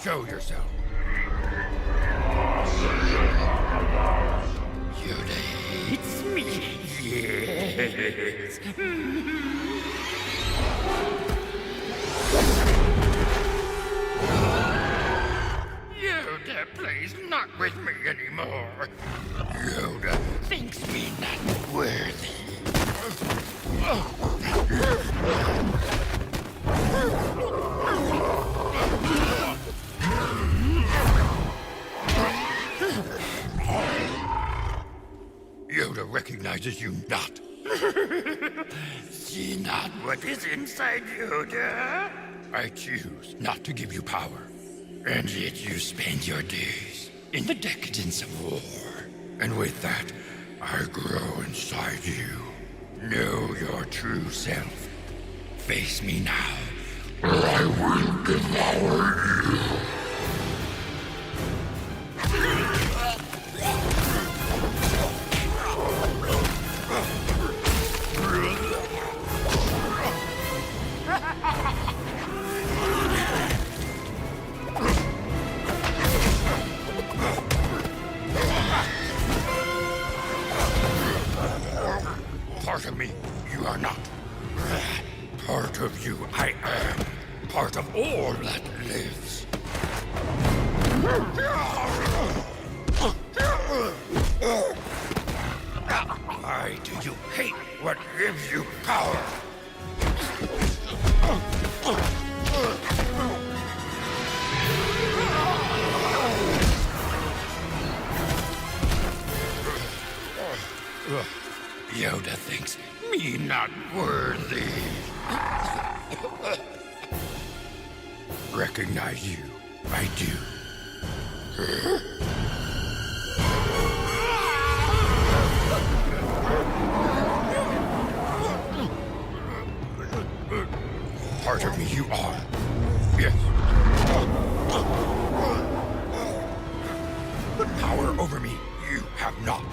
Show yourself. Yoda hates me. Yes. Yoda plays not with me anymore. Yoda thinks me not worthy. Yoda recognizes you not. See not what is inside Yoda? I choose not to give you power. And yet you spend your days in the decadence of war. And with that, I grow inside you. Know your true self. Face me now, or I will devour you. Part of me, you are not. Part of you, I am. Part of all that lives. Why do you hate what gives you power? Yoda thinks me not worthy. Recognize you, I do. Part of me you are. Yes. But power over me you have not.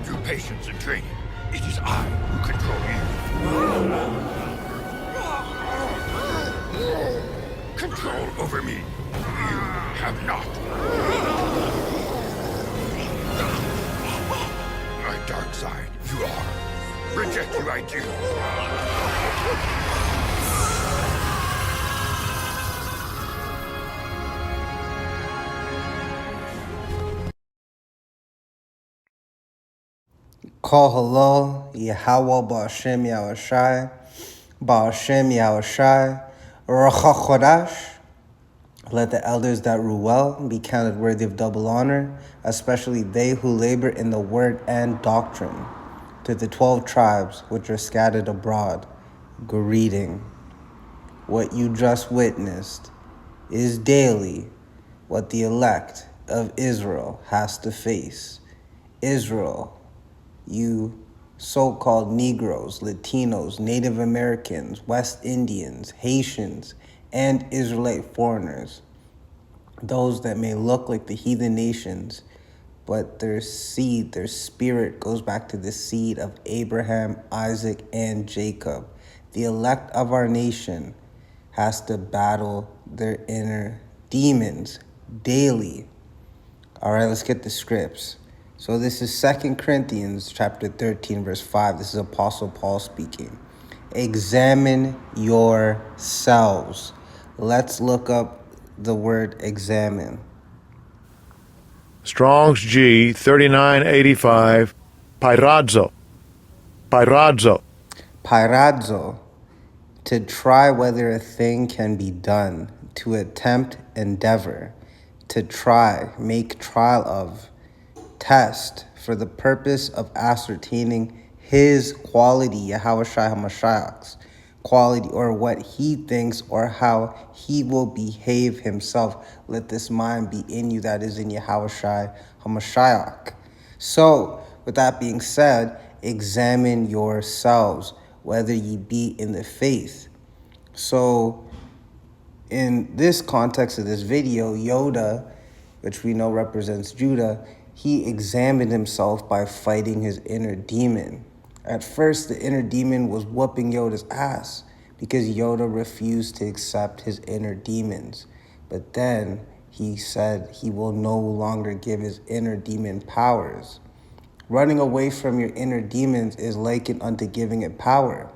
Through patience and training, it is I who control you. Control over me, you have not. My dark side, you are. Reject you, I do. Call hello, Yahweh Ba'ashem Yahushai, Ba'ashem Yahushai, Racha Chodash. Let the elders that rule well be counted worthy of double honor, especially they who labor in the word and doctrine. To the 12 tribes which are scattered abroad, greeting. What you just witnessed is daily what the elect of Israel has to face. Israel, you so-called Negroes, Latinos, Native Americans, West Indians, Haitians, and Israelite foreigners, those that may look like the heathen nations, but their seed, their spirit goes back to the seed of Abraham, Isaac, and Jacob. The elect of our nation has to battle their inner demons daily. All right, let's get the scripts. So this is 2 Corinthians chapter 13, verse 5. This is Apostle Paul speaking. Examine yourselves. Let's look up the word examine. Strong's G 3985, Pyrazzo. Pyradzo, to try whether a thing can be done, to attempt, endeavor, to try, make trial of, test, for the purpose of ascertaining his quality, Yahushua HaMashiach's, quality or what he thinks or how he will behave himself. Let this mind be in you that is in Yahushua HaMashiach. So, with that being said, examine yourselves, whether ye be in the faith. So, in this context of this video, Yoda, which we know represents Judah, he examined himself by fighting his inner demon. At first, the inner demon was whooping Yoda's ass because Yoda refused to accept his inner demons. But then he said he will no longer give his inner demon powers. Running away from your inner demons is likened unto giving it power.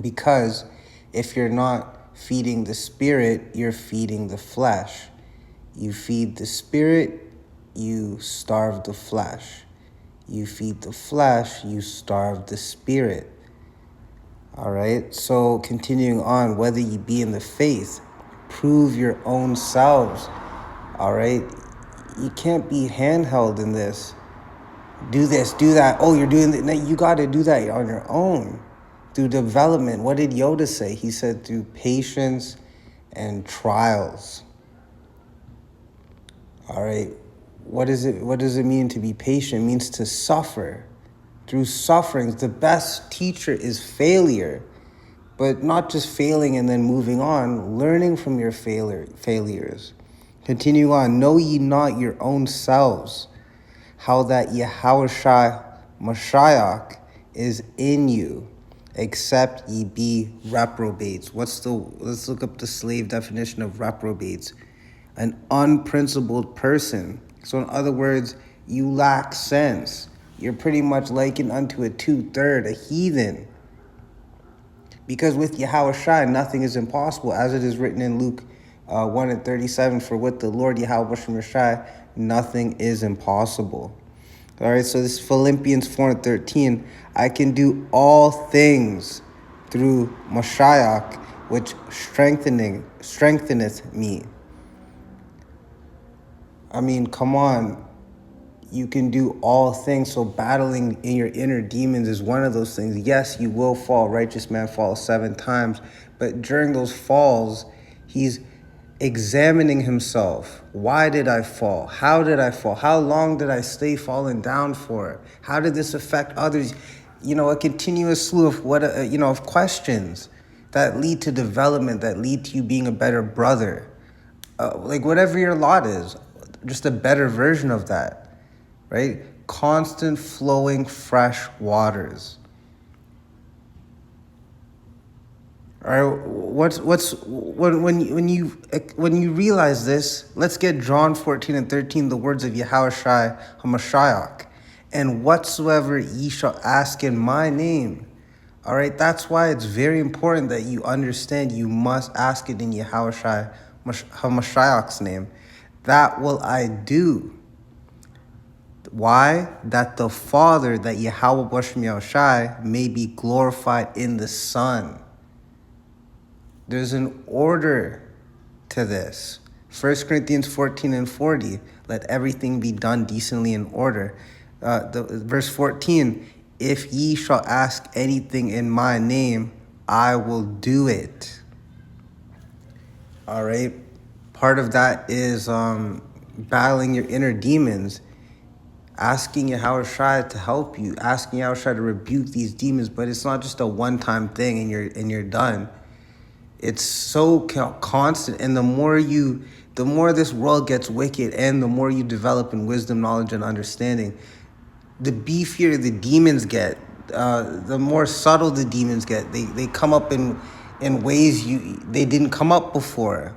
Because if you're not feeding the spirit, you're feeding the flesh. You feed the spirit, you starve the flesh. You feed the flesh, you starve the spirit. All right, so continuing on, whether you be in the faith, prove your own selves. All right, you can't be handheld in this. Do this, do that. Oh, you're doing that. No, you got to do that on your own through development. What did Yoda say? He said through patience and trials. All right. What does it mean to be patient? It means to suffer. Through sufferings, the best teacher is failure. But not just failing and then moving on, learning from your failures. Continue on. Know ye not your own selves, how that Yahushua Mashiach is in you, except ye be reprobates. Let's look up the slave definition of reprobates. An unprincipled person. So in other words, you lack sense. You're pretty much likened unto a 2/3, a heathen. Because with Yahushua, nothing is impossible, as it is written in Luke 1:37, for with the Lord Yahushua, nothing is impossible. All right, so this is Philippians 4:13. I can do all things through Mashiach, which strengtheneth me. I mean, come on. You can do all things. So battling in your inner demons is one of those things. Yes, you will fall. Righteous man falls 7 times. But during those falls, he's examining himself. Why did I fall? How did I fall? How long did I stay falling down for? How did this affect others? A continuous slew of of questions that lead to development, that lead to you being a better brother. Like whatever your lot is, just a better version of that. Right? Constant flowing fresh waters. All right, when you realize this, let's get John 14:13, the words of Yahushua HaMashiach. And whatsoever ye shall ask in my name. All right, that's why it's very important that you understand you must ask it in Yahushua HaMashiach's name. That will I do. Why? That the Father, that Yahweh Bashem Yahushai, may be glorified in the Son. There's an order to this. 1 Corinthians 14:40, let everything be done decently in order. Verse 14, if ye shall ask anything in my name, I will do it. All right? Part of that is battling your inner demons. Asking Yahushua to help you, asking Yahushua to rebuke these demons, but it's not just a one-time thing and you're done. It's so constant, and the more this world gets wicked, and the more you develop in wisdom, knowledge, and understanding, the beefier the demons get, the more subtle the demons get. They come up in ways they didn't come up before.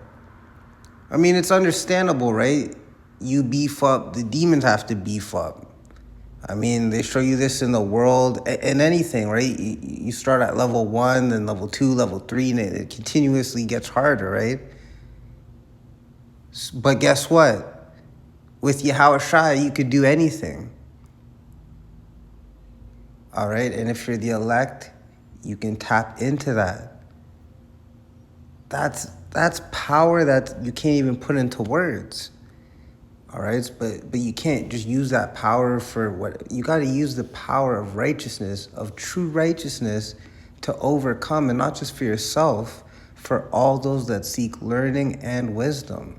I mean, it's understandable, right? You beef up, the demons have to beef up. I mean, they show you this in the world, in anything, right? You start at level 1, then level 2, level 3, and it continuously gets harder, right? But guess what? With Yahushua, you could do anything. All right? And if you're the elect, you can tap into that. That's power that you can't even put into words. All right, but you can't just use that power for what you got to use. The power of righteousness, of true righteousness, to overcome, and not just for yourself, for all those that seek learning and wisdom,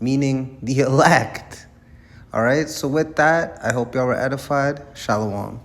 meaning the elect. All right, so with that, I hope y'all were edified. Shalom.